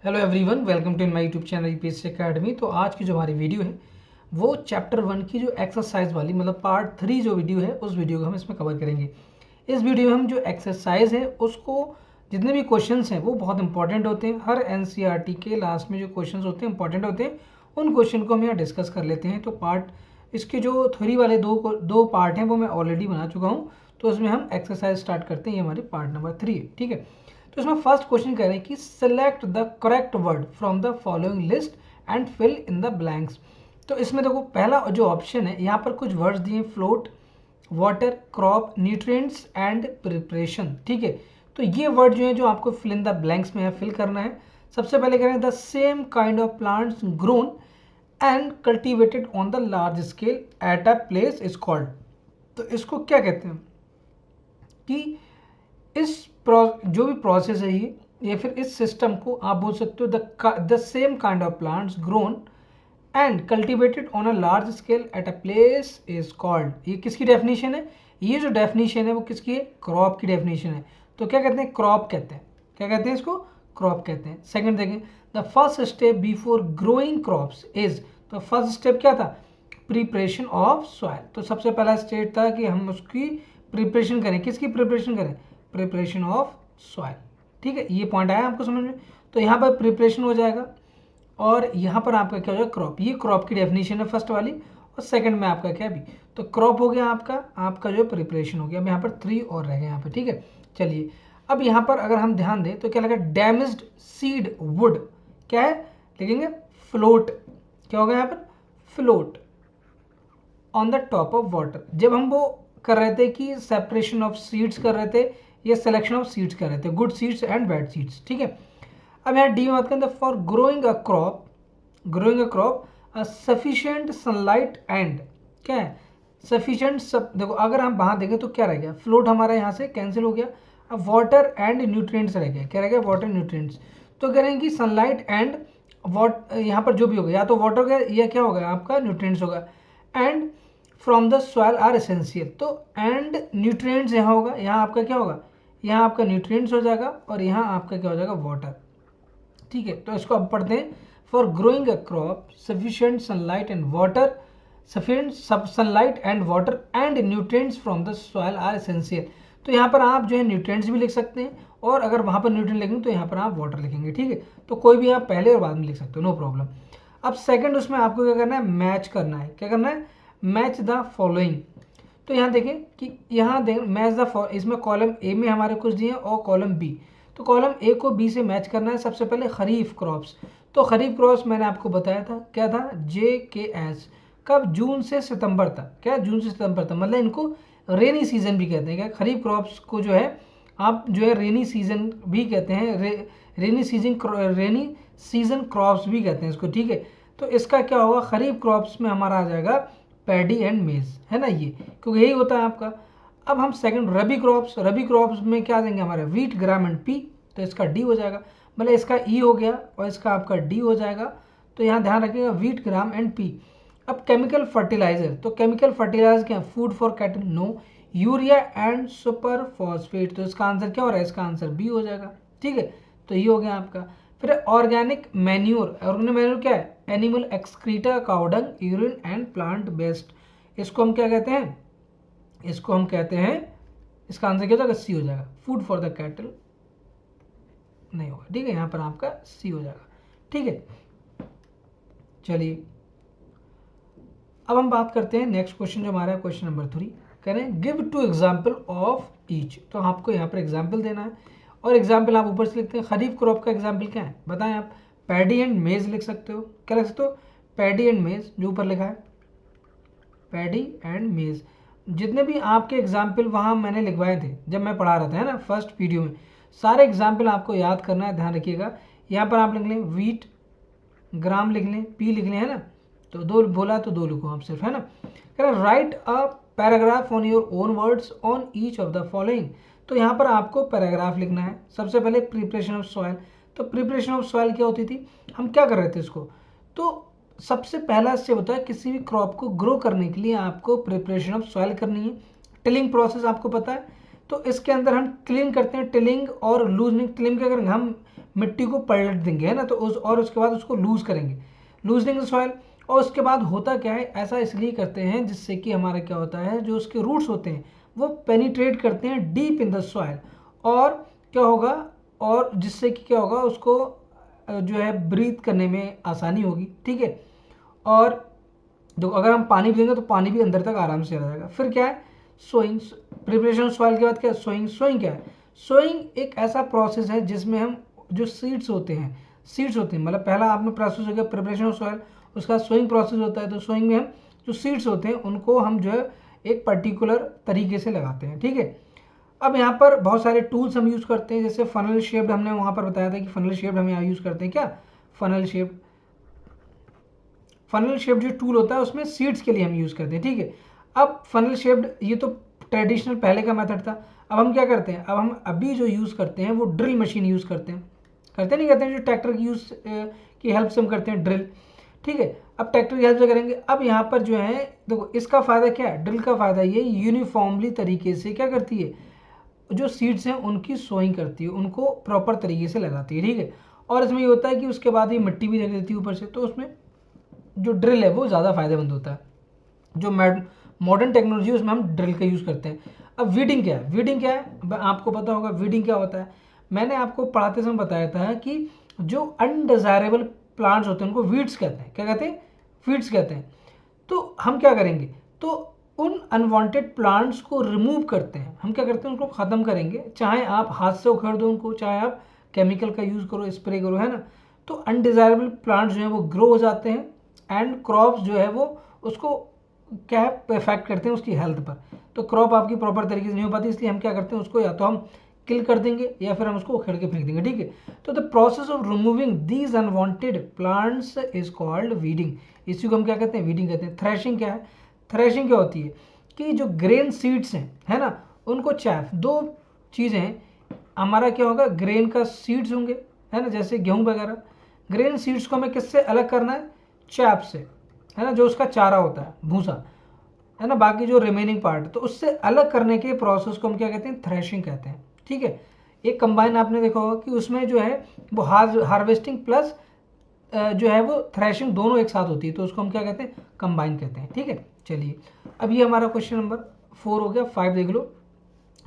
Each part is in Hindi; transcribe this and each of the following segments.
Hello everyone, welcome to my YouTube channel UPSC academy. तो आज की जो हमारी वीडियो है वो चैप्टर 1 की जो एक्सरसाइज वाली मतलब पार्ट 3 जो वीडियो है उस वीडियो को हम इसमें कवर करेंगे। इस वीडियो में हम जो एक्सरसाइज है उसको जितने भी क्वेश्चंस हैं वो बहुत इंपॉर्टेंट होते हैं। हर एनसीईआरटी के लास्ट में जो क्वेश्चंस होते हैं इंपॉर्टेंट होते हैं, उन क्वेश्चन को हम यहाँ डिस्कस कर लेते हैं। तो पार्ट इसके जो थ्री वाले दो पार्ट हैं वो मैं ऑलरेडी बना चुका हूँ। तो इसमें हम एक्सरसाइज स्टार्ट करते हैं। ये हमारे पार्ट नंबर 3 है, ठीक है। तो इसमें फर्स्ट क्वेश्चन कह रहे हैं कि select the correct word from the following list and fill in the blanks. तो इसमें देखो पहला जो ऑप्शन है यहाँ पर कुछ वर्ड्स दिए, float, water, crop, nutrients and preparation, ठीक है। तो ये वर्ड जो है जो आपको फिल इन द ब्लैंक्स में है फिल करना है। सबसे पहले कह रहे हैं the same kind of plants grown and cultivated on the large scale at a place is called. तो इसको क्या कहते हैं कि इस जो भी प्रोसेस है ये या फिर इस सिस्टम को आप बोल सकते हो the same kind of plants grown and cultivated on a large scale at a place is called. ये किसकी डेफिनेशन है? ये जो डेफिनेशन है वो किसकी है? क्रॉप की डेफिनेशन है। तो क्या कहते हैं? क्रॉप कहते हैं। क्या कहते हैं इसको? क्रॉप कहते हैं। सेकंड देखें, the first step before growing crops is. तो फर्स्ट स्टेप क्या था? Preparation of soil. तो सबसे पहला स्टेप था कि हम उसकी प्रिपरेशन करें। किसकी प्रिपरेशन करें? प्रिपरेशन ऑफ सॉइल, ठीक है। ये पॉइंट आया आपको समझ में? तो यहाँ पर प्रिपरेशन हो जाएगा और यहाँ पर आपका क्या हो जाएगा? क्रॉप। ये क्रॉप की डेफिनेशन है फर्स्ट वाली, और सेकंड में आपका क्या भी। तो क्रॉप हो गया आपका जो प्रिपरेशन हो गया। अब यहाँ पर 3 और रह गए यहाँ पर, ठीक है। चलिए अब यहाँ पर अगर हम ध्यान दें तो क्या लगा? डैमेज्ड सीड वुड क्या है? लिखेंगे फ्लोट। क्या होगा यहाँ पर? Float on the top of water. जब हम वो कर रहे थे कि सेपरेशन ऑफ सीड्स कर रहे थे या सिलेक्शन ऑफ सीड्स कर रहे थे, good seeds and bad seeds, ठीक है। अब यहाँ डी में बात करें, for growing a crop sufficient sunlight and क्या है? सफिशिएंट देखो अगर हम वहाँ देखें तो क्या रह गया? फ्लोट हमारा यहाँ से कैंसिल हो गया। अब वाटर एंड न्यूट्रिएंट्स रह गया। क्या रह गया? Water nutrients. तो कह रहे हैं कि सनलाइट एंड यहाँ पर जो भी होगा या तो वाटर होगा या क्या होगा आपका? न्यूट्रिएंट्स होगा। And from the soil are essential. तो एंड न्यूट्रिएंट्स यहाँ होगा, यहाँ आपका क्या होगा? यहाँ आपका न्यूट्रिएंट्स हो जाएगा और यहाँ आपका क्या हो जाएगा? वाटर, ठीक है। तो इसको अब पढ़ते हैं। For growing a crop sufficient sunlight and water, sufficient sunlight and water and nutrients from the soil are essential. तो यहाँ पर आप जो है न्यूट्रिएंट्स भी लिख सकते हैं और अगर वहाँ पर न्यूट्रिएंट लिखेंगे तो यहाँ पर आप वाटर लिखेंगे, ठीक है। तो कोई भी आप पहले और बाद में लिख सकते हो, नो प्रॉब्लम। अब सेकंड उसमें आपको क्या करना है? मैच करना है। क्या करना है? Match the following. तो यहाँ देखें कि यहाँ देखें मैच द, इसमें कॉलम ए में हमारे कुछ दिए और कॉलम बी। तो कॉलम ए को बी से मैच करना है। सबसे पहले खरीफ क्रॉप्स। तो खरीफ क्रॉप्स मैंने आपको बताया था क्या था? JKS। कब? जून से सितंबर तक। क्या? जून से सितंबर तक, मतलब इनको रेनी सीजन भी कहते हैं। क्या? खरीफ क्रॉप्स को जो है आप जो है रेनी सीजन भी कहते हैं, रेनी सीजन क्रॉप्स भी कहते हैं इसको, ठीक है। तो इसका क्या होगा? खरीफ क्रॉप्स में हमारा आ जाएगा पैडी एंड मेज, है ना, ये क्योंकि यही होता है आपका। अब हम सेकंड रबी क्रॉप्स में क्या देंगे? हमारे वीट, ग्राम एंड पी। तो इसका डी हो जाएगा, मतलब इसका ई हो गया और इसका आपका डी हो जाएगा। तो यहाँ ध्यान रखिएगा वीट, ग्राम एंड पी। अब केमिकल फर्टिलाइजर। तो केमिकल फर्टिलाइजर क्या? Food for cattle, no. Urea and super phosphate. तो इसका आंसर क्या हो रहा है? इसका आंसर बी हो जाएगा, ठीक है। तो ये हो गया आपका। फिर ऑर्गेनिक मैन्योर। ऑर्गेनिक मैन्योर क्या है? Animal excreta, cow dung, urine and plant best. इसको हम क्या कहते हैं? इसको हम कहते हैं, इसका आंसर क्या हो जाएगा? सी हो जाएगा। फूड फॉर द कैटल नहीं होगा, ठीक है। यहाँ पर आपका सी हो जाएगा, ठीक है। चलिए अब हम बात करते हैं नेक्स्ट क्वेश्चन जो हमारा है, क्वेश्चन नंबर 3। कह रहे हैं गिव 2 एग्जाम्पल ऑफ ईच। तो आपको यहाँ पर एग्जाम्पल देना है और एग्जाम्पल आप ऊपर से लिखते हैं। खरीफ क्रॉप का एग्जाम्पल क्या है बताएं आप? पैडी एंड मेज लिख सकते हो। क्या लिख सकते हो? पैडी एंड मेज, जो ऊपर लिखा है पैडी एंड मेज। जितने भी आपके एग्जाम्पल वहाँ मैंने लिखवाए थे जब मैं पढ़ा रहा था, है ना, फर्स्ट वीडियो में, सारे एग्जाम्पल आपको याद करना है, ध्यान रखिएगा। यहाँ पर आप लिख लें वीट, ग्राम लिख लें, पी लिख लें, है ना। तो 2 बोला तो 2 लिखो आप सिर्फ, है ना। कह रहा right a paragraph on your own words on each of the following. तो यहाँ पर आपको पैराग्राफ लिखना है। सबसे पहले प्रिपरेशन ऑफ सॉइल। तो प्रिपरेशन ऑफ सॉइल क्या होती थी? हम क्या कर रहे थे इसको? तो सबसे पहला स्टेप होता है किसी भी क्रॉप को ग्रो करने के लिए आपको प्रिपरेशन ऑफ सॉइल करनी है। टिलिंग प्रोसेस आपको पता है। तो इसके अंदर हम टिलिंग करते हैं, टिलिंग और लूजनिंग। टिलिंग क्या करेंगे? हम मिट्टी को पलट देंगे, है ना, तो और उसके बाद उसको लूज करेंगे, लूजनिंग द सॉइल। और उसके बाद होता क्या है, ऐसा इसलिए करते हैं जिससे कि हमारा क्या होता है, जो उसके रूट्स होते हैं वो पेनिट्रेट करते हैं डीप इन द सॉइल, और क्या होगा, और जिससे कि क्या होगा, उसको जो है ब्रीथ करने में आसानी होगी, ठीक है। और जो अगर हम पानी भी देंगे तो पानी भी अंदर तक आराम से आ जाएगा। फिर क्या है, सोइंग, प्रिपरेशन सॉइल के बाद क्या है, सोइंग। सोइंग क्या है, सोइंग एक ऐसा प्रोसेस है जिसमें हम जो सीड्स होते हैं, मतलब पहला आपने प्रोसेस हो गया प्रिपरेशन ऑफ सॉइल, उसका सोइंग प्रोसेस होता है। तो सोइंग में हम जो सीड्स होते हैं उनको हम जो है एक पर्टिकुलर तरीके से लगाते हैं, ठीक है। अब यहाँ पर बहुत सारे टूल्स हम यूज़ करते हैं, जैसे फनल शेप्ड, हमने वहाँ पर बताया था कि फनल शेप्ड हम यहाँ यूज़ करते हैं। क्या फनल शेप्ड, फनल शेप्ड जो टूल होता है उसमें सीड्स के लिए हम यूज़ करते हैं, ठीक है। अब फनल शेप्ड ये तो ट्रेडिशनल पहले का मेथड था। अब हम क्या करते हैं, अब हम अभी जो यूज़ करते हैं वो ड्रिल मशीन यूज़ करते हैं, करते नहीं करते हैं, जो ट्रैक्टर की यूज़ की हेल्प से हम करते हैं ड्रिल, ठीक है। अब ट्रैक्टर की हेल्प से करेंगे। अब यहाँ पर जो है देखो, इसका फ़ायदा क्या है, ड्रिल का फ़ायदा ये यूनिफॉर्मली तरीके से क्या करती है, जो सीड्स हैं उनकी सोइंग करती है, उनको प्रॉपर तरीके से लगाती है, ठीक है। और इसमें ये होता है कि उसके बाद ये मिट्टी भी रख देती है ऊपर से, तो उसमें जो ड्रिल है वो ज़्यादा फायदेमंद होता है। जो मॉडर्न टेक्नोलॉजी है उसमें हम ड्रिल का यूज़ करते हैं। अब वीडिंग क्या है, वीडिंग क्या है, आपको पता होगा वीडिंग क्या होता है। मैंने आपको पढ़ाते समय बताया था कि जो अनडिज़ायरेबल प्लांट्स होते हैं उनको वीड्स कहते हैं। क्या कहते हैं, वीड्स कहते हैं। तो हम क्या करेंगे, तो उन अनवांटेड प्लांट्स को रिमूव करते हैं, हम क्या करते हैं उनको ख़त्म करेंगे, चाहे आप हाथ से उखेड़ दो उनको, चाहे आप केमिकल का यूज़ करो, स्प्रे करो, है ना। तो अनडिज़ायरेबल प्लांट्स जो हैं वो ग्रो हो जाते हैं, एंड क्रॉप्स जो है वो उसको क्या है इफेक्ट करते हैं उसकी हेल्थ पर। तो क्रॉप आपकी प्रॉपर तरीके से नहीं हो पाती, इसलिए हम क्या करते हैं उसको या तो हम किल कर देंगे या फिर हम उसको उखेड़ के फेंक देंगे, ठीक है। तो the process of removing these unwanted plants is called weeding. इसी को हम क्या कहते हैं, वीडिंग कहते हैं। थ्रेशिंग क्या है, थ्रेशिंग क्या होती है कि जो ग्रेन सीड्स हैं, है ना, उनको चैफ, दो चीज़ें हैं, हमारा क्या होगा, ग्रेन का सीड्स होंगे, है ना, जैसे गेहूँ वगैरह, ग्रेन सीड्स को हमें किससे अलग करना है, चैप से, है ना, जो उसका चारा होता है, भूसा, है ना, बाकी जो रिमेनिंग पार्ट, तो उससे अलग करने के प्रोसेस को हम क्या कहते हैं, थ्रेशिंग कहते हैं, ठीक है। एक कंबाइन आपने देखा होगा कि उसमें जो है वो हार्वेस्टिंग प्लस जो है वो थ्रेशिंग दोनों एक साथ होती है, तो उसको हम क्या कहते हैं, कंबाइन कहते हैं, ठीक है। चलिए, अब ये हमारा क्वेश्चन नंबर 4 हो गया। 5 देख लो।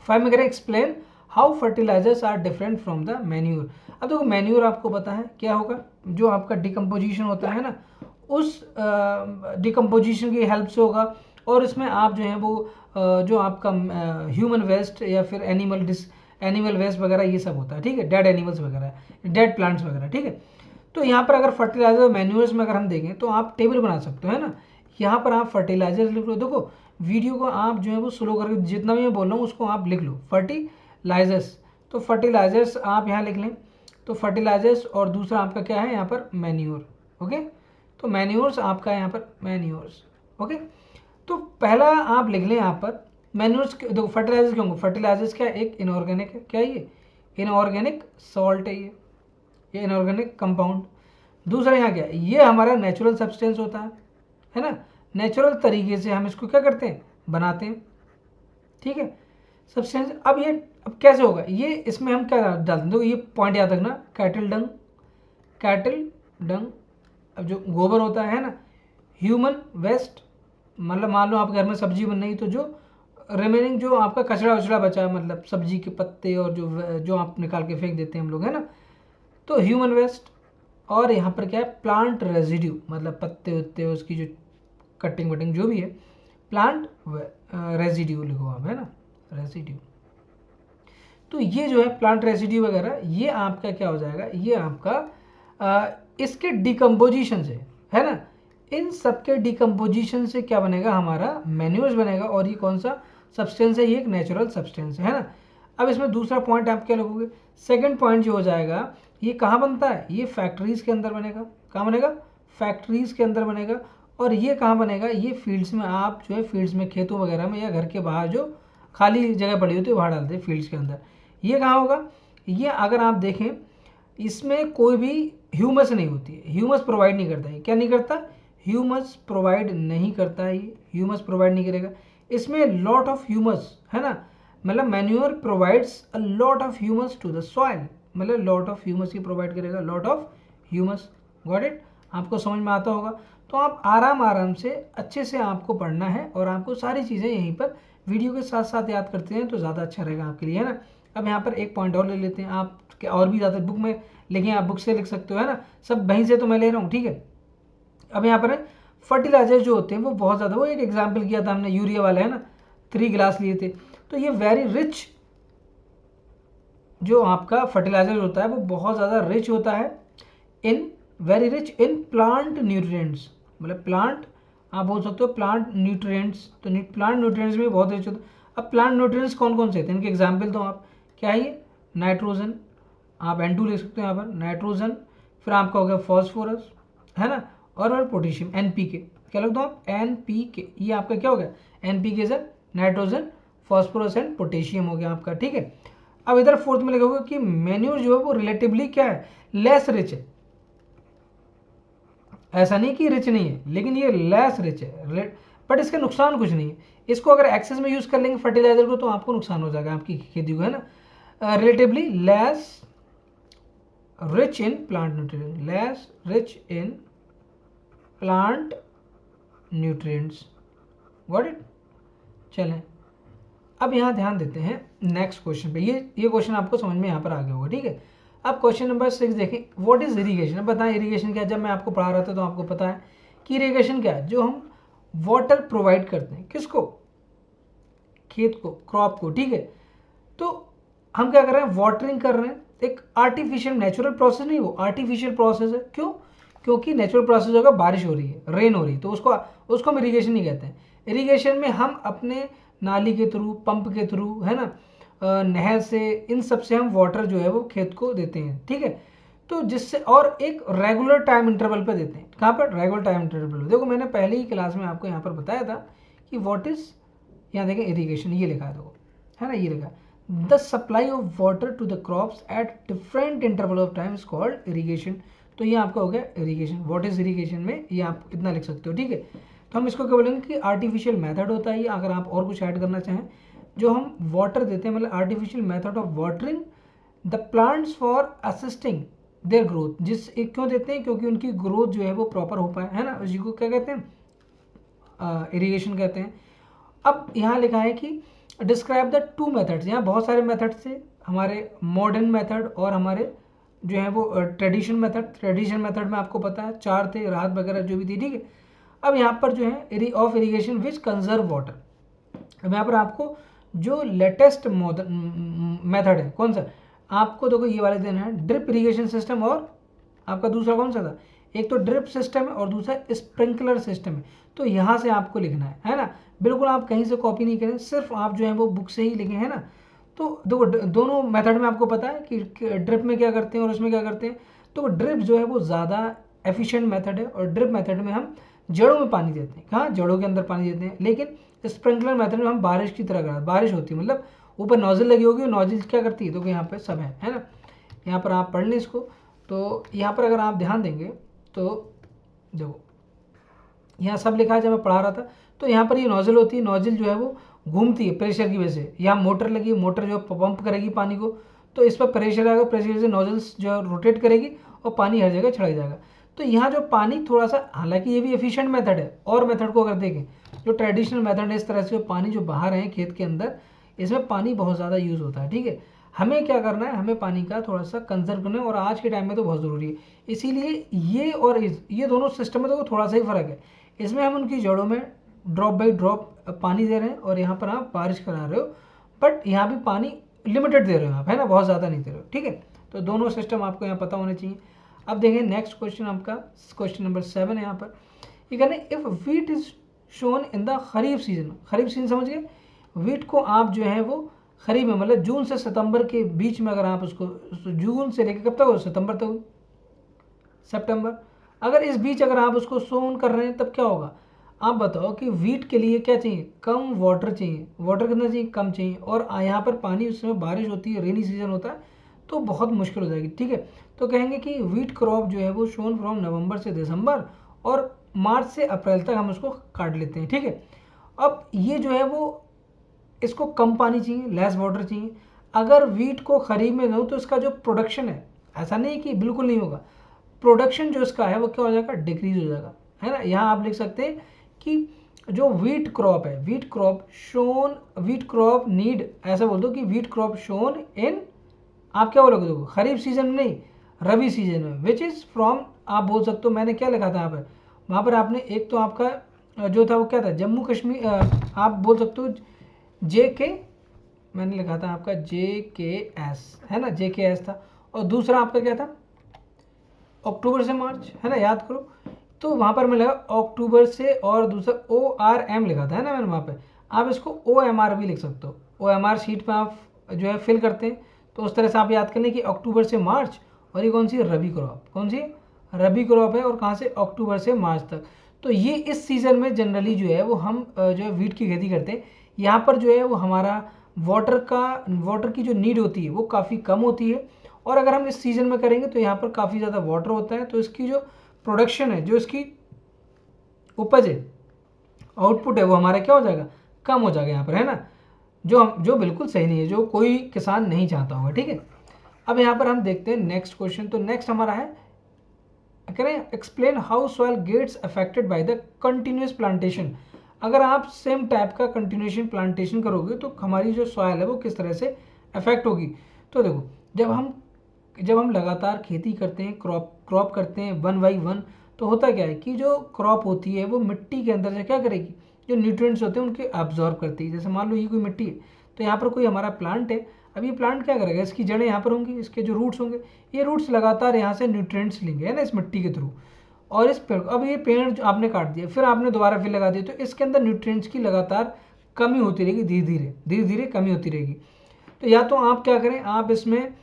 5 में कह रहे हैं explain how fertilisers are different from the manure. अब देखो मैन्यूर आपको पता है क्या होगा, जो आपका डिकम्पोजिशन होता है ना, उस डिकम्पोजिशन की हेल्प से होगा। और इसमें आप जो है वो जो आपका ह्यूमन वेस्ट या फिर एनिमल वेस्ट वगैरह ये सब होता है, ठीक है, डेड एनिमल्स वगैरह, डेड प्लांट्स वगैरह, ठीक है। तो यहाँ पर अगर फर्टिलाइजर मैन्यूर्स में अगर हम देखें तो आप टेबल बना सकते हो, है ना। यहाँ पर आप फर्टिलाइजर लिख लो, देखो वीडियो को आप जो है वो स्लो करके, जितना भी मैं बोल रहा हूँ उसको आप लिख लो, फर्टिलाइजर्स। तो फर्टिलाइजर्स आप यहाँ लिख लें, तो फर्टिलाइजर्स, और दूसरा आपका क्या है यहाँ पर, मैन्योर, ओके। तो मैन्योर्स आपका यहाँ पर मैन्योर्स, ओके। तो पहला आप लिख लें यहाँ पर मैन्योर्स। देखो फर्टिलाइजर्स क्यों होंगे, फर्टिलाइजर्स क्या, एक इनऑर्गेनिक है, क्या ये इनऑर्गेनिक सॉल्ट है, ये इनऑर्गेनिक कंपाउंड। दूसरा यहाँ क्या है, ये हमारा नेचुरल सब्सटेंस होता है ना, नेचुरल तरीके से हम इसको क्या करते हैं, बनाते हैं, ठीक है, सब्सटेंस। अब कैसे होगा ये, इसमें हम क्या डालते हैं, तो ये पॉइंट याद रखना, कैटल डंग, कैटल डंग, अब जो गोबर होता है ना, ह्यूमन वेस्ट, मतलब मान लो आप घर में सब्जी बन रही तो जो रिमेनिंग जो आपका कचरा वचड़ा बचा है, मतलब सब्जी के पत्ते और जो आप निकाल के फेंक देते हैं हम लोग, है ना, तो ह्यूमन वेस्ट। और यहाँ पर क्या है, प्लांट रेजिड्यू, मतलब पत्ते उत्ते उसकी जो कटिंग वटिंग जो भी है, प्लांट रेजिड्यू लिखो आप, है ना, रेजिड्यू। तो ये जो है प्लांट रेजिड्यू वगैरह, ये आपका क्या हो जाएगा, ये आपका इसके डिकम्पोजिशन से, है ना, इन सब के डिकम्पोजिशन से क्या बनेगा, हमारा मैन्यूर्स बनेगा। और ये कौन सा सब्सटेंस है, ये एक नेचुरल सब्सटेंस है ना। अब इसमें दूसरा पॉइंट आप क्या लगोगे, सेकंड पॉइंट जो हो जाएगा, ये कहाँ बनता है, ये फैक्ट्रीज़ के अंदर बनेगा। कहाँ बनेगा, फैक्ट्रीज़ के अंदर बनेगा। और ये कहाँ बनेगा, ये फील्ड्स में, आप जो है फील्ड्स में, खेतों वगैरह में या घर के बाहर जो खाली जगह पड़ी होती है वहाँ डालते हैं फील्ड्स के अंदर। ये कहाँ होगा, ये अगर आप देखें इसमें कोई भी ह्यूमस नहीं होती है, ह्यूमस प्रोवाइड नहीं करता है, क्या नहीं करता, ह्यूमस प्रोवाइड नहीं करता है, ये ह्यूमस प्रोवाइड नहीं करेगा। इसमें लॉट ऑफ ह्यूमस, है ना, मतलब manure provides a lot of humus to the soil, मतलब लॉट ऑफ ह्यूमस ही प्रोवाइड करेगा, lot of humus. Got it? आपको समझ में आता होगा। तो आप आराम से अच्छे से आपको पढ़ना है और आपको सारी चीज़ें यहीं पर वीडियो के साथ साथ याद करते हैं तो ज़्यादा अच्छा रहेगा आपके लिए, है ना। अब यहाँ पर एक पॉइंट और ले लेते हैं, आप और भी ज़्यादा बुक में लिखें, आप बुक से लिख सकते हो, है ना। सब वहीं से तो मैं ले रहा हूँ, ठीक है। अब यहाँ पर फर्टिलाइजर जो होते हैं वो बहुत ज़्यादा, वो एक एग्जाम्पल किया था हमने यूरिया वाला, है ना, 3 गिलास लिए थे। तो ये वेरी रिच जो आपका फर्टिलाइजर होता है वो बहुत ज़्यादा रिच होता है in very rich in plant nutrients, मतलब प्लांट, आप बोल सकते हो प्लांट न्यूट्रिएंट्स। तो प्लांट न्यूट्रिएंट्स में बहुत रिच होता है। अब प्लांट न्यूट्रिएंट्स कौन कौन से थे, इनके एग्जाम्पल दो आप। क्या है ये? नाइट्रोजन, आप N2 ले सकते हो यहाँ पर, नाइट्रोजन। फिर आपका हो गया फॉस्फोरस, है ना, और पोटेशियम, NPK। क्या लिख दो आप? NPK। ये आपका क्या हो गया? NPK से नाइट्रोजन, फॉस्फोरस एंड पोटेशियम हो गया आपका, ठीक है। अब इधर फोर्थ में लिखा होगा कि मैन्योर जो है वो रिलेटिवली क्या है? लेस रिच है। ऐसा नहीं कि रिच नहीं है, लेकिन ये लेस रिच है, बट इसका नुकसान कुछ नहीं है। इसको अगर एक्सेस में यूज कर लेंगे फर्टिलाइजर को तो आपको नुकसान हो जाएगा आपकी खेती को, है ना। Relatively less rich in plant nutrient, less rich in plant nutrients. Got it? चलें, अब यहाँ ध्यान देते हैं नेक्स्ट क्वेश्चन पे। ये क्वेश्चन आपको समझ में यहाँ पर आ गया होगा, ठीक है। अब क्वेश्चन नंबर 6 देखें, व्हाट इज इरीगेशन। अब बताएं इरीगेशन क्या है। जब मैं आपको पढ़ा रहा था तो आपको पता है कि इरीगेशन क्या है, जो हम वाटर प्रोवाइड करते हैं, किसको? खेत को, क्रॉप को, ठीक है। तो हम क्या कर रहे हैं? वाटरिंग कर रहे हैं। एक आर्टिफिशियल, नेचुरल प्रोसेस नहीं, वो आर्टिफिशियल प्रोसेस है। क्यों? क्योंकि नेचुरल प्रोसेस होगा, बारिश हो रही है, रेन हो रही है, तो उसको हम इरीगेशन नहीं कहते हैं। इरीगेशन में हम अपने नाली के थ्रू, पंप के थ्रू, है ना, नहर से, इन सब से हम वाटर जो है वो खेत को देते हैं, ठीक है। तो जिससे, और एक रेगुलर टाइम इंटरवल पे देते हैं। कहाँ पर? Regular time interval. देखो मैंने पहले ही क्लास में आपको यहाँ पर बताया था कि व्हाट इज, यहाँ देखें इरीगेशन, ये लिखा है देखो, है ना, ये लिखा है the supply of water to the crops at different interval of time is called irrigation. तो ये आपका हो गया इरीगेशन। व्हाट इज इरीगेशन में ये आप इतना लिख सकते हो, ठीक है। तो हम इसको क्या बोलेंगे कि आर्टिफिशियल मेथड होता है ये। अगर आप और कुछ ऐड करना चाहें, जो हम वाटर देते हैं, मतलब artificial method of watering the plants for assisting their growth. क्यों देते हैं? क्योंकि उनकी ग्रोथ जो है वो प्रॉपर हो पाए, है ना। उसी को क्या कहते हैं? इरीगेशन कहते हैं। अब यहाँ लिखा है कि डिस्क्राइब द 2 मेथड्स। यहाँ बहुत सारे मेथड्स थे, हमारे मॉडर्न मेथड और हमारे जो है वो ट्रेडिशनल मेथड। ट्रेडिशनल मेथड में आपको पता है 4 थे, राहत वगैरह जो भी थी, ठीक है। अब यहाँ पर जो है of irrigation which conserve water. अब यहाँ पर आपको जो लेटेस्ट मेथड है, कौन सा? आपको देखो ये वाले देना है, ड्रिप इरीगेशन सिस्टम, और आपका दूसरा कौन सा था? एक तो ड्रिप सिस्टम है और दूसरा स्प्रिंकलर सिस्टम है। तो यहाँ से आपको लिखना है ना। बिल्कुल आप कहीं से कॉपी नहीं करें, सिर्फ आप जो है वो बुक से ही लिखें, है ना। तो देखो दोनों मेथड में आपको पता है कि ड्रिप में क्या करते हैं और उसमें क्या करते हैं। तो ड्रिप जो है वो ज़्यादा एफिशिएंट मेथड है, और ड्रिप मेथड में हम जड़ों में पानी देते हैं। कहाँ? जड़ों के अंदर पानी देते हैं। लेकिन स्प्रिंकलर मेथड में हम बारिश की तरह करते, बारिश होती है, मतलब ऊपर नोजल लगी होगी, नोजल क्या करती है, तो यहाँ पे सब है ना। यहाँ पर आप पढ़ लें इसको। तो यहाँ पर अगर आप ध्यान देंगे तो देखो यहाँ सब लिखा है। जब मैं पढ़ा रहा था तो यहाँ पर ये नोजल होती है, नोजल जो है वो घूमती है प्रेशर की वजह से। यहाँ मोटर लगी, मोटर जो पंप करेगी पानी को, तो इस पर प्रेशर आएगा, प्रेशर से नोजल्स जो रोटेट करेगी और पानी हर जगह छिड़क जाएगा। तो यहाँ जो पानी थोड़ा सा, हालांकि ये भी एफिशिएंट मेथड है, और मेथड को अगर देखें जो ट्रेडिशनल मेथड है, इस तरह से जो पानी जो बाहर है खेत के अंदर, इसमें पानी बहुत ज़्यादा यूज़ होता है, ठीक है। हमें क्या करना है? हमें पानी का थोड़ा सा कंजर्व करना है, और आज के टाइम में तो बहुत ज़रूरी है। इसीलिए ये और ये दोनों सिस्टम में तो थोड़ा सा ही फ़र्क है। इसमें हम उनकी जड़ों में ड्रॉप बाई ड्रॉप पानी दे रहे हैं, और यहाँ पर आप बारिश करा रहे हो, बट यहाँ भी पानी लिमिटेड दे रहे हो आप, है ना, बहुत ज़्यादा नहीं दे रहे हो, ठीक है। तो दोनों सिस्टम आपको यहाँ पता होने चाहिए। अब देखें नेक्स्ट क्वेश्चन, आपका क्वेश्चन नंबर 7 है यहाँ पर। ये कहना है if wheat is shown in the kharif season. Kharif season समझ गए? वीट को आप जो है वो खरीफ में, मतलब जून से सितंबर के बीच में, अगर आप उसको, जून से लेकर कब तक हो? सितंबर तक, सितंबर, अगर इस बीच अगर आप उसको सोन कर रहे हैं, तब क्या होगा? आप बताओ कि वीट के लिए क्या चाहिए? कम वाटर चाहिए। वाटर कितना चाहिए? कम चाहिए। और यहाँ पर पानी, उस समय बारिश होती है, रेनी सीजन होता है, तो बहुत मुश्किल हो जाएगी, ठीक है। तो कहेंगे कि वीट क्रॉप जो है वो शोन फ्रॉम नवंबर से दिसंबर, और मार्च से अप्रैल तक हम उसको काट लेते हैं, ठीक है। अब ये जो है वो, इसको कम पानी चाहिए, लेस वाटर चाहिए। अगर वीट को खरीफ में दूँ तो इसका जो प्रोडक्शन है, ऐसा नहीं है कि बिल्कुल नहीं होगा, प्रोडक्शन जो इसका है वो क्या हो जाएगा, डिक्रीज हो जाएगा, है ना। यहाँ आप लिख सकते हैं कि जो वीट क्रॉप है, वीट क्रॉप नीड, ऐसा बोल दो कि वीट क्रॉप शोन इन, आप क्या बोलोगे, देखो खरीफ सीजन में नहीं, रबी सीजन में, विच इज़ फ्रॉम, आप बोल सकते हो, मैंने क्या लिखा था यहाँ पर, वहाँ पर आपने एक तो आपका जो था वो क्या था, जम्मू कश्मीर, आप बोल सकते हो JK, मैंने लिखा था आपका JKS, है ना, JKS था, और दूसरा आपका क्या था, अक्टूबर से मार्च, है ना, याद करो। तो वहाँ पर मैं लगा अक्टूबर से, और दूसरा ORM लिखा था, है ना मैंने वहाँ पे, आप इसको OMR भी लिख सकते हो, OMR शीट पे आप जो है फिल करते हैं, तो उस तरह से आप याद कर लें कि अक्टूबर से मार्च, और ये कौन सी रबी क्रॉप, कौन सी रबी क्रॉप है, और कहाँ से, अक्टूबर से मार्च तक। तो ये इस सीज़न में जनरली जो है वो हम जो है वीट की खेती करते हैं। यहाँ पर जो है वो हमारा वाटर की जो नीड होती है वो काफ़ी कम होती है, और अगर हम इस सीज़न में करेंगे तो यहाँ पर काफ़ी ज़्यादा वाटर होता है, तो इसकी जो प्रोडक्शन है, जो इसकी उपज है, आउटपुट है, वो हमारा क्या हो जाएगा, कम हो जाएगा यहाँ पर, है ना, जो बिल्कुल सही नहीं है, जो कोई किसान नहीं चाहता होगा, ठीक है। अब यहाँ पर हम देखते हैं नेक्स्ट क्वेश्चन। तो नेक्स्ट हमारा है, करें explain how soil gets affected by the continuous plantation. अगर आप सेम टाइप का कंटिन्यूशन प्लांटेशन करोगे तो हमारी जो सॉइल है वो किस तरह से अफेक्ट होगी। तो देखो, जब हम लगातार खेती करते हैं, क्रॉप करते हैं 1 बाई 1, तो होता क्या है कि जो क्रॉप होती है वो मिट्टी के अंदर से क्या करेगी, जो न्यूट्रिएंट्स होते हैं उनके अब्जॉर्ब करती है। जैसे मान लो ये कोई मिट्टी है, तो यहाँ पर कोई हमारा प्लांट है, अब ये प्लांट क्या करेगा, इसकी जड़ें यहाँ पर होंगी, इसके जो रूट्स होंगे, ये रूट्स लगातार यहाँ से न्यूट्रिएंट्स लेंगे, है ना, इस मिट्टी के थ्रू, और इस पेड़, अब ये पेड़ जो आपने काट दिया, फिर आपने दोबारा फिर लगा दिया, तो इसके अंदर न्यूट्रिएंट्स की लगातार कमी होती रहेगी, धीरे धीरे कमी होती रहेगी। तो या तो आप क्या करें, आप इसमें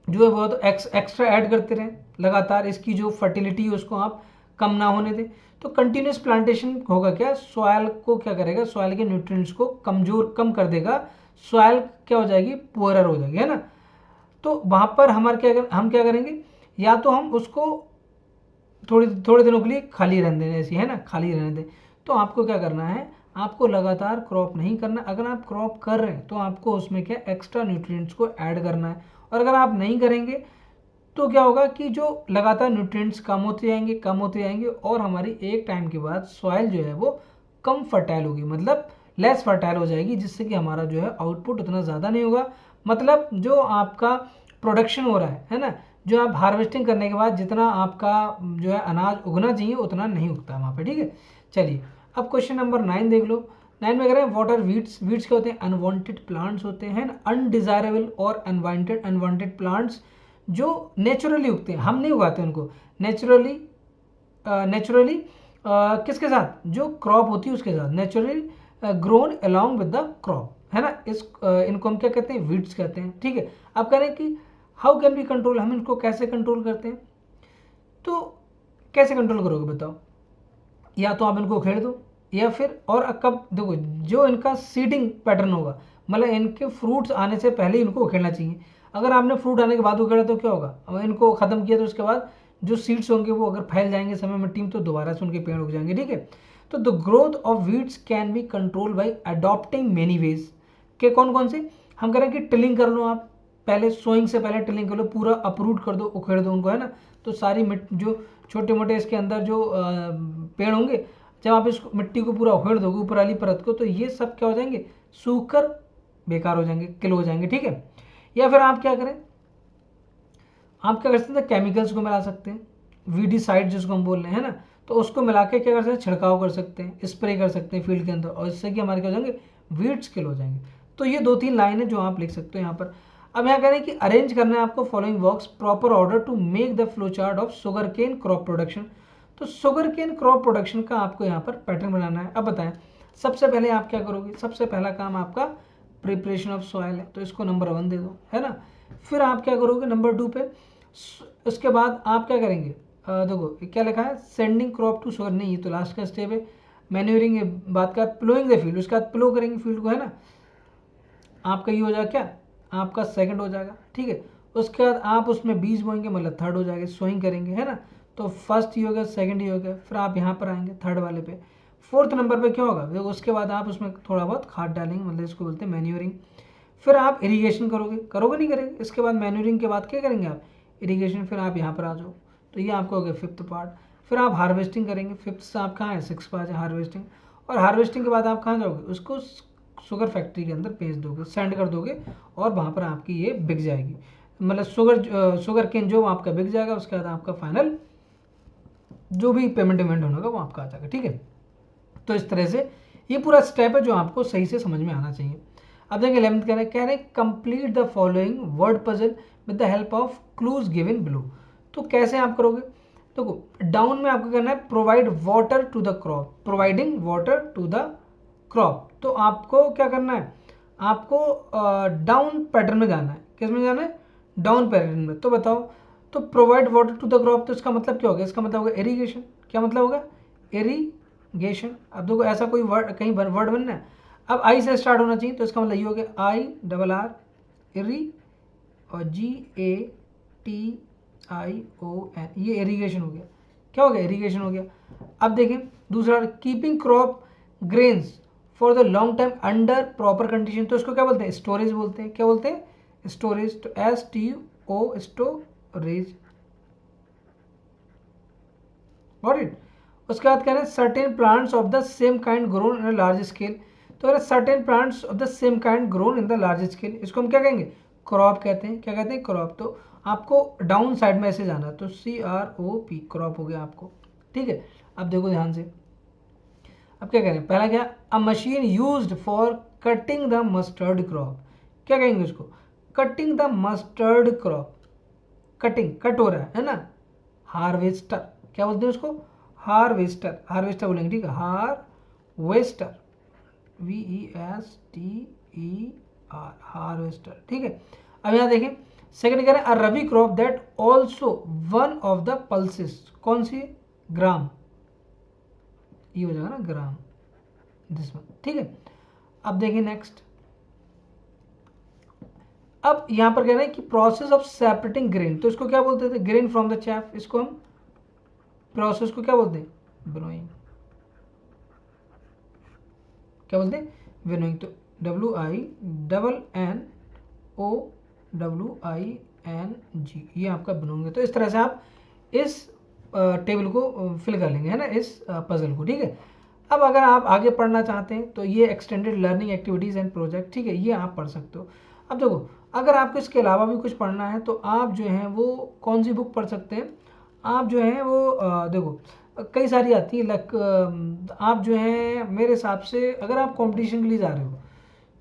जो है वो तो एक्स्ट्रा ऐड करते रहें, लगातार इसकी जो फर्टिलिटी है उसको आप कम ना होने दें। तो कंटिन्यूस प्लांटेशन होगा क्या, सॉयल को क्या करेगा, सॉयल के न्यूट्रिएंट्स को कम कर देगा, सॉयल क्या हो जाएगी, पुअरर हो जाएगी, है ना। तो वहाँ पर हम क्या करेंगे, या तो हम उसको थोड़े दिनों के लिए खाली रहने दें, ऐसी, है ना, खाली रहने दें। तो आपको क्या करना है, आपको लगातार क्रॉप नहीं करना, अगर आप क्रॉप कर रहे हैं तो आपको उसमें क्या एक्स्ट्रा न्यूट्रिएंट्स को ऐड करना है, और अगर आप नहीं करेंगे तो क्या होगा कि जो लगातार न्यूट्रिएंट्स कम होते जाएंगे, और हमारी एक टाइम के बाद सॉइल जो है वो कम फर्टाइल होगी, मतलब लेस फर्टाइल हो जाएगी, जिससे कि हमारा जो है आउटपुट उतना ज़्यादा नहीं होगा, मतलब जो आपका प्रोडक्शन हो रहा है ना, जो आप हार्वेस्टिंग करने के बाद जितना आपका जो है अनाज उगना चाहिए उतना नहीं उगता वहाँ पे, ठीक है। चलिए अब क्वेश्चन नंबर 9 देख लो। 9 में कह रहे हैं व्हाट आर वीड्स। वीड्स क्या होते हैं, अनवांटेड प्लांट्स होते हैं, अनडिजायरेबल और अनवांटेड प्लांट्स जो नेचुरली उगते हैं, हम नहीं उगाते उनको, नेचुरली किसके साथ, जो क्रॉप होती है उसके साथ, naturally grown along with the crop, है ना। इनको हम क्या कहते हैं, वीड्स कहते हैं, ठीक है। अब कह रहे हैं कि हाउ कैन बी कंट्रोल, हम इनको कैसे कंट्रोल करते हैं। तो कैसे कंट्रोल करोगे बताओ, या तो आप इनको उखेड़ दो, या फिर, और कब देखो, जो इनका सीडिंग पैटर्न होगा, मतलब इनके फ्रूट्स आने से पहले इनको उखेड़ना चाहिए। अगर आपने फ्रूट आने के बाद उखेड़ा तो क्या होगा, अब इनको ख़त्म किया तो उसके बाद जो सीड्स होंगे वो अगर फैल जाएंगे समय मिट्टी में तो दोबारा से उनके पेड़ उग जाएंगे, ठीक है। तो the growth of weeds can be control by adopting many ways के, कौन कौन से, हम कह रहे हैं कि टिलिंग कर लो, आप पहले सोइंग से पहले टिलिंग कर लो, पूरा अपरूट कर दो, उखेड़ दो उनको, है ना। तो सारी जो छोटे मोटे इसके अंदर जो पेड़ होंगे, जब आप इस मिट्टी को पूरा उखेड़ दोगे ऊपर वाली परत को, तो ये सब क्या हो जाएंगे, सूख कर बेकार हो जाएंगे, किल हो जाएंगे, ठीक है। या फिर आप क्या करें, आप क्या कर सकते हैं, केमिकल्स को मिला सकते हैं, वीडीसाइड जिसको हम बोल रहे हैं ना, तो उसको मिला के क्या कर सकते हैं, छिड़काव कर सकते हैं, स्प्रे कर सकते हैं फील्ड के अंदर, और इससे कि हमारे क्या हो जाएंगे, वीड्स किल हो जाएंगे। तो ये 2-3 लाइन है जो आप लिख सकते हो यहाँ पर। अब यहाँ कह रहे हैं कि अरेंज करना है आपको following works proper order to make the flow chart of sugarcane crop production. तो शुगर केन क्रॉप प्रोडक्शन का आपको यहाँ पर पैटर्न बनाना है। अब बताएं, सबसे पहले आप क्या करोगे, सबसे पहला काम आपका प्रिपरेशन ऑफ सॉइल है, तो इसको नंबर 1 दे दो, है ना। फिर आप क्या करोगे नंबर 2 पे, उसके बाद आप क्या करेंगे, देखो क्या लिखा है, सेंडिंग क्रॉप टू शुगर, नहीं ये तो लास्ट का स्टेप है, मैन्यूरिंग बात का, प्लोइंग द फील्ड, उसके बाद प्लो करेंगे फील्ड को, है ना। आपका ये हो जाएगा क्या, आपका सेकंड हो जाएगा, ठीक है। उसके बाद आप उसमें बीज बोएंगे, मतलब थर्ड हो जाएगा, सोइंग करेंगे, है ना। तो फर्स्ट ही हो गया, सेकंड ही हो गया, फिर आप यहाँ पर आएंगे थर्ड वाले पे, फोर्थ नंबर पे क्या होगा, उसके बाद आप उसमें थोड़ा बहुत खाद डालेंगे, मतलब इसको बोलते हैं मैन्यूरिंग। फिर आप इरीगेशन करोगे नहीं करेंगे, इसके बाद मैन्यूरिंग के बाद क्या करेंगे आप, इरीगेशन, फिर आप यहाँ पर आ जाओ, तो ये आपका हो गया 5th पार्ट। फिर आप हार्वेस्टिंग करेंगे, 5th से आप कहाँ है, 6 पे आ जाए हार्वेस्टिंग, और हार्वेस्टिंग के बाद आप कहाँ जाओगे, उसको शुगर फैक्ट्री के अंदर भेज दोगे, सेंड कर दोगे, और वहाँ पर आपकी ये बिक जाएगी, मतलब शुगर केन जो आपका बिक जाएगा, उसके बाद आपका फाइनल जो भी पेमेंट होगा वो आपका आ जाएगा, ठीक है। तो इस तरह से ये पूरा स्टेप है जो आपको सही से समझ में आना चाहिए। अब देखिए 11th कह रहे हैं complete the following word puzzle with the help of clues given below. तो कैसे आप करोगे, देखो डाउन में आपको करना है provide water to the crop, providing water to the crop. तो आपको क्या करना है, आपको डाउन पैटर्न में जाना है, किस में जाना है, डाउन पैटर्न में। तो बताओ, तो provide water to the crop, तो इसका मतलब क्या होगा, इसका मतलब होगा इरीगेशन। क्या मतलब होगा, इरीगेशन। अब देखो ऐसा कोई वर्ड कहीं वर्ड बनना है, अब आई से स्टार्ट होना चाहिए, तो इसका मतलब ये हो गया IRR इरी और GATION, ये इरीगेशन हो गया। क्या हो गया, इरीगेशन हो गया। अब देखें दूसरा, keeping crop grains for the long time under proper condition, तो इसको क्या बोलते हैं, स्टोरेज बोलते हैं। क्या बोलते हैं, स्टोरेज। तो STO स्टोरेज, गॉट इट। उसके बाद कह रहे हैं certain plants of the same kind grown in large scale. तो अगर certain plants of the same kind grown in the large scale, इसको हम क्या कहेंगे, क्रॉप कहते हैं। क्या कहते हैं, क्रॉप। तो आपको डाउन साइड में ऐसे जाना, तो CROP क्रॉप हो गया आपको, ठीक है। अब देखो ध्यान से, अब क्या कह रहे हैं, पहला क्या, अ machine used for cutting the mustard crop. क्या कहेंगे उसको, cutting the mustard crop, cutting, cut हो रहा है ना, हार्वेस्टर। क्या बोलते हैं उसको, हार्वेस्टर, हार्वेस्टर बोलेंगे, ठीक है, हार्वेस्टर, VESTER, हार्वेस्टर, ठीक है। अब यहाँ देखें सेकंड कह रहे हैं a rabi crop that also one of the pulses, कौन सी, ग्राम, ये हो जाएगा ना ग्राम, दिस वन, ठीक है। अब देखें नेक्स्ट, अब यहां पर कह रहे हैं कि प्रोसेस ऑफ सेपरेटिंग ग्रेन, तो इसको क्या बोलते थे, ग्रेन फ्रॉम द चैफ, इसको हम प्रोसेस को क्या बोलते हैं, विनोइंग। क्या बोलते हैं, विनोइंग। तो WINNOWING, ये आपका विनोइंग है। तो इस तरह से आप इस टेबल को फिल कर लेंगे, है ना, इस पजल को, ठीक है। अब अगर आप आगे पढ़ना चाहते हैं तो ये extended learning activities and project, ठीक है, ये आप पढ़ सकते हो। अब देखो अगर आपको इसके अलावा भी कुछ पढ़ना है तो आप जो है वो कौन सी बुक पढ़ सकते हैं, आप जो है वो देखो कई सारी आती है, आप जो है मेरे हिसाब से अगर आप कंपटीशन के लिए जा रहे हो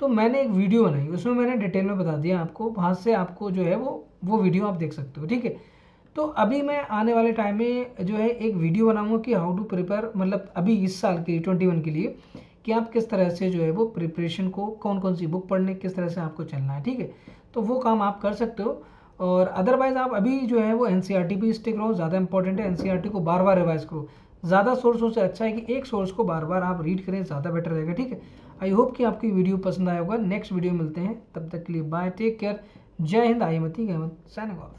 तो मैंने एक वीडियो बनाई, उसमें मैंने डिटेल में बता दिया आपको, वहाँ से आपको जो है वो वीडियो आप देख सकते हो, ठीक है। तो अभी मैं आने वाले टाइम में जो है एक वीडियो बनाऊंगा कि हाउ टू प्रिपेयर, मतलब अभी इस साल के 21 के लिए, कि आप किस तरह से जो है वो प्रिपरेशन को, कौन कौन सी बुक पढ़ने, किस तरह से आपको चलना है, ठीक है। तो वो काम आप कर सकते हो। और अदरवाइज़ आप अभी जो है वो NCERT पे स्टिक रहो, ज़्यादा इंपॉर्टेंट है, NCERT को बार बार रिवाइज करो। ज़्यादा सोर्सों से अच्छा है कि एक सोर्स को बार बार आप रीड करें, ज़्यादा बेटर रहेगा, ठीक है। आई होप कि आपकी वीडियो पसंद आया होगा। नेक्स्ट वीडियो मिलते हैं, तब तक के लिए बाय, टेक केयर, जय हिंद, आई मती, साइनिंग ऑफ।